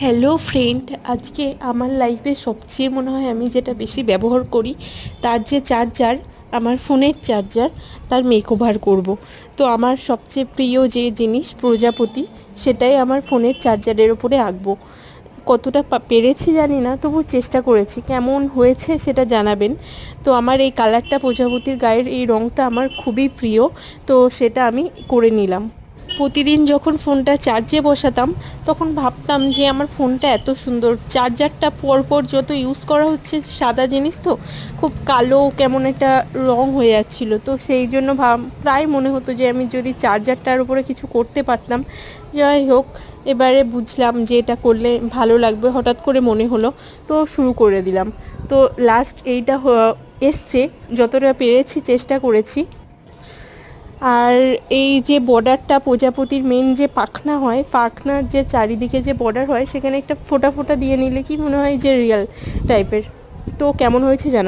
Hello friend, আজকে আমার লাইফে সবচেয়ে মনে হয় আমি যেটা বেশি ব্যবহার করি তার যে চার্জার, আমার ফোনের চার্জার, তার মেকওভার করব। তো আমার সবচেয়ে প্রিয় যে জিনিস প্রজাপতি, সেটাই আমার ফোনের চার্জারের ওপরে আঁকবো। কতটা পেরেছি জানি না, তবু চেষ্টা করেছি। কেমন হয়েছে সেটা জানাবেন। তো আমার এই কালারটা, প্রজাপতির গায়ের এই রঙটা আমার খুবই প্রিয়, তো সেটা আমি করে নিলাম। প্রতিদিন যখন ফোনটা চার্জে বসাতাম তখন ভাবতাম যে আমার ফোনটা এত সুন্দর, চার্জারটা পরপর যত ইউজ করা হচ্ছে, সাদা জিনিস তো খুব কালো কেমন একটা রং হয়ে যাচ্ছিল। তো সেই জন্য প্রায় মনে হতো যে আমি যদি চার্জারটার উপরে কিছু করতে পারতাম। যাই হোক, এবারে বুঝলাম যে এটা করলে ভালো লাগবে, হঠাৎ করে মনে হলো, তো শুরু করে দিলাম। তো লাস্ট এইটা এসছে, যতটা পেরেছি চেষ্টা করেছি। আর এই যে বর্ডারটা, প্রজাপতির মেন যে পাখনা হয়, পাখনার যে চারিদিকে যে বর্ডার হয়, সেখানে একটা ফোঁটা ফোঁটা দিয়ে নিলে কি মনে হয় যে রিয়েল টাইপের। তো কেমন হয়েছে জানা।